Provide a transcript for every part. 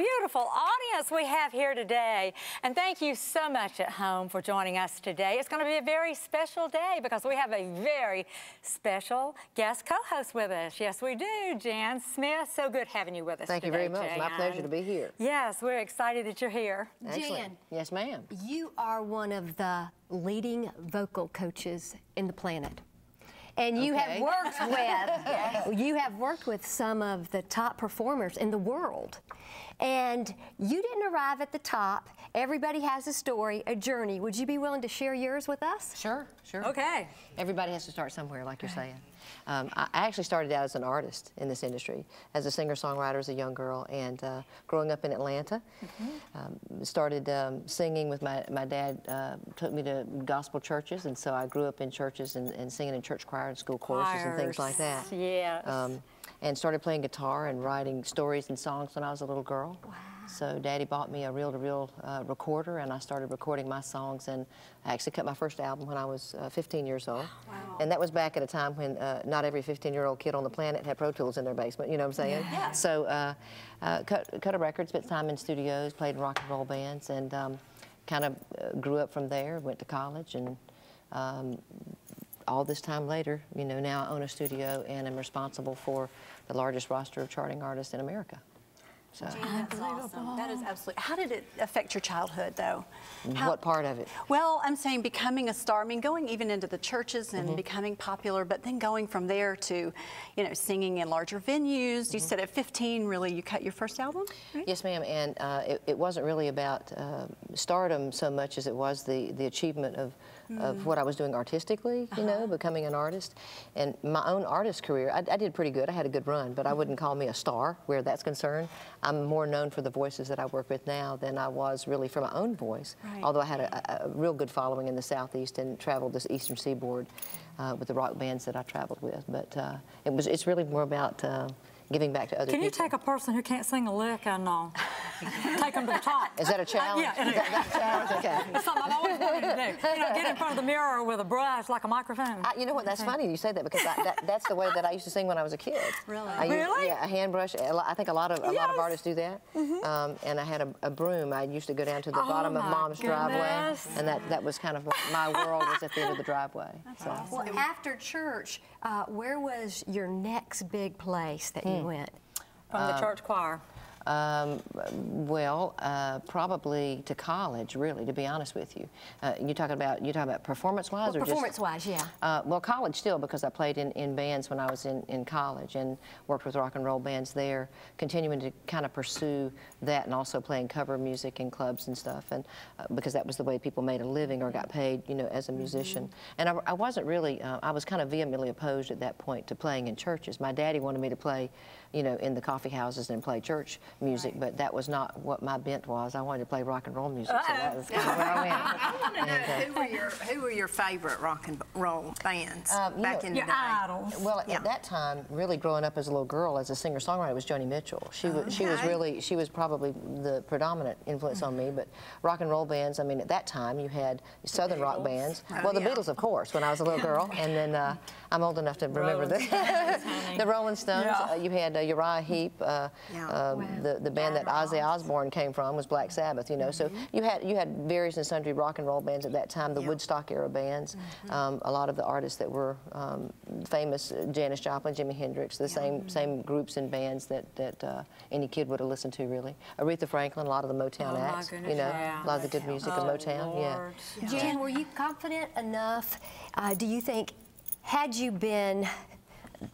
beautiful audience we have here today. And thank you so much at home for joining us today. It's going to be a very special day because we have a very special guest co-host with us. Yes, we do, Jan Smith. So good having you with us Thank today, you very much. Jan. My pleasure to be here. Yes, we're excited that you're here. Excellent. Jan, yes, ma'am. you are one of the leading vocal coaches in the planet. And you have worked with some of the top performers in the world. And you didn't arrive at the top. Everybody has a story, a journey. Would you be willing to share yours with us? Sure, sure. Okay. Everybody has to start somewhere, like you're saying. I actually started out as an artist in this industry, as a singer-songwriter as a young girl, and growing up in Atlanta. Started singing with my dad, took me to gospel churches, and so I grew up in churches and singing in church choir and school choruses and things like that. Yeah. And started playing guitar and writing stories and songs when I was a little girl. Wow. So Daddy bought me a reel-to-reel recorder, and I started recording my songs, and I actually cut my first album when I was 15 years old. Wow. And that was back at a time when not every 15-year-old kid on the planet had Pro Tools in their basement, you know what I'm saying? Yeah. So cut a record, spent time in studios, played in rock and roll bands, and kind of grew up from there, went to college, and all this time later, you know, now I own a studio and am responsible for the largest roster of charting artists in America. So. Jan, that's awesome. That is absolutely. How did it affect your childhood, though? What part of it? Well, I'm saying becoming a star. I mean, going even into the churches and becoming popular, but then going from there to, you know, singing in larger venues. You said at 15, really, you cut your first album, right? Yes, ma'am. And it wasn't really about stardom so much as it was the achievement of what I was doing artistically, you know, becoming an artist. And my own artist career, I did pretty good. I had a good run, but I wouldn't call me a star where that's concerned. I'm more known for the voices that I work with now than I was really for my own voice. Right. Although I had a real good following in the Southeast and traveled this Eastern Seaboard with the rock bands that I traveled with. But it's really more about giving back to other people. Can you take a person who can't sing a lick and take them to the top? Is that a challenge? Yeah, it is. That's a challenge? Okay. That's something I've always wanted to do. You know, get in front of the mirror with a brush like a microphone. You know what, that's funny you say that, because that's the way that I used to sing when I was a kid. Really? Really? Yeah, a hand brush. I think a lot of artists do that. And I had a broom. I used to go down to the bottom of Mom's driveway, and that was kind of my world was at the end of the driveway. So. Well, after church, where was your next big place that you went? From the church choir. Well, probably to college, really, to be honest with you. You talking about performance-wise, or performance-wise, yeah. Well, college still, because I played in bands when I was in college and worked with rock and roll bands there, continuing to kind of pursue that, and also playing cover music in clubs and stuff, and because that was the way people made a living or got paid, you know, as a musician. And I wasn't really, I was kind of vehemently opposed at that point to playing in churches. My daddy wanted me to play, you know, in the coffee houses and play church music, but that was not what my bent was. I wanted to play rock and roll music, so that was kind of where I went. I want to know who were your favorite rock and roll bands back in the day? Idols. Well, at that time, really growing up as a little girl, as a singer-songwriter, was Joni Mitchell. She was probably the predominant influence on me. But rock and roll bands, I mean, at that time you had Southern rock bands. Well, the Beatles, of course, when I was a little girl, and then I'm old enough to remember the Rolling Stones. You had Uriah Heep. The band that Ozzy Osbourne came from was Black Sabbath, you know. So you had various and sundry rock and roll bands at that time, the Woodstock era bands, a lot of the artists that were famous, Janis Joplin, Jimi Hendrix, the same groups and bands that any kid would have listened to, really. Aretha Franklin, a lot of the Motown acts, you know, a lot of the good music of Motown, Jan, were you confident enough, do you think, had you been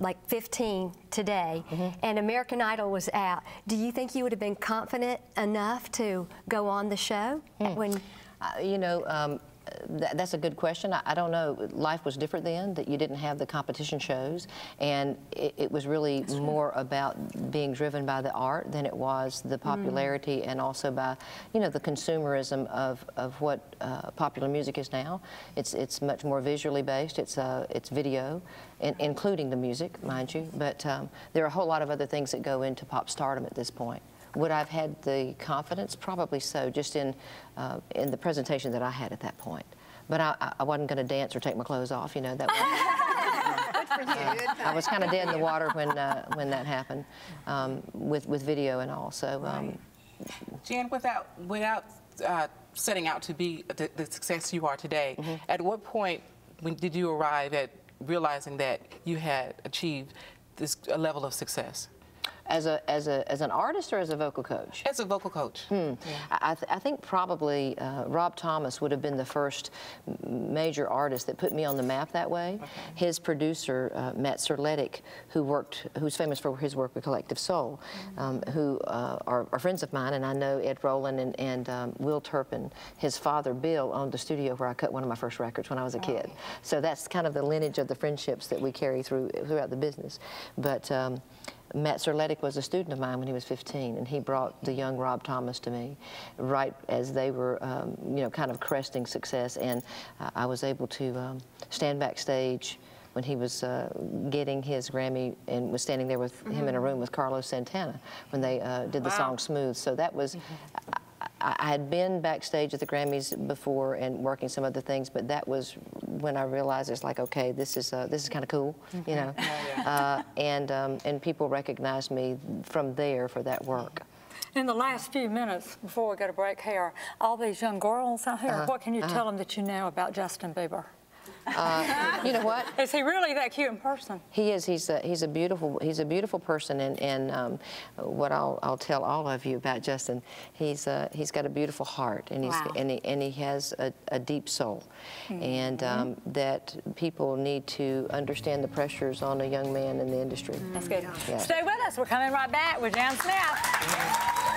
like 15 today and American Idol was out, do you think you would have been confident enough to go on the show? When you know, that's a good question. I don't know. Life was different then, that you didn't have the competition shows, and it was really more about being driven by the art than it was the popularity, and also by, you know, the consumerism of what popular music is now. It's much more visually based. It's video, including the music, mind you, but there are a whole lot of other things that go into pop stardom at this point. Would I have had the confidence? Probably so, just in the presentation that I had at that point. But I wasn't going to dance or take my clothes off, you know. That I was kind of dead in the water when that happened, with video and all. So Jan, without setting out to be the success you are today, at what point did you arrive at realizing that you had achieved a level of success? As an artist or as a vocal coach? As a vocal coach. Yeah. I think probably Rob Thomas would have been the first major artist that put me on the map that way. Okay. His producer, Matt Serletic, who's famous for his work with Collective Soul, who are friends of mine, and I know Ed Rowland and Will Turpin. His father, Bill, owned the studio where I cut one of my first records when I was a kid. So that's kind of the lineage of the friendships that we carry throughout the business. But Matt Serletic was a student of mine when he was 15, and he brought the young Rob Thomas to me right as they were, you know, kind of cresting success, and I was able to stand backstage when he was getting his Grammy and was standing there with him in a room with Carlos Santana when they did the song Smooth. So that was, I had been backstage at the Grammys before and working some other things, but that was when I realized it's like, okay, this is kind of cool, you know. And people recognized me from there for that work. In the last few minutes before we go to break here, all these young girls out here, what can you tell them that you know about Justin Bieber? You know what? Is he really that cute in person? He is. He's a beautiful person, and what I'll tell all of you about Justin, he's got a beautiful heart, and he has a deep soul, and that people need to understand the pressures on a young man in the industry. That's good. Yeah. Stay with us. We're coming right back with Jan Smith.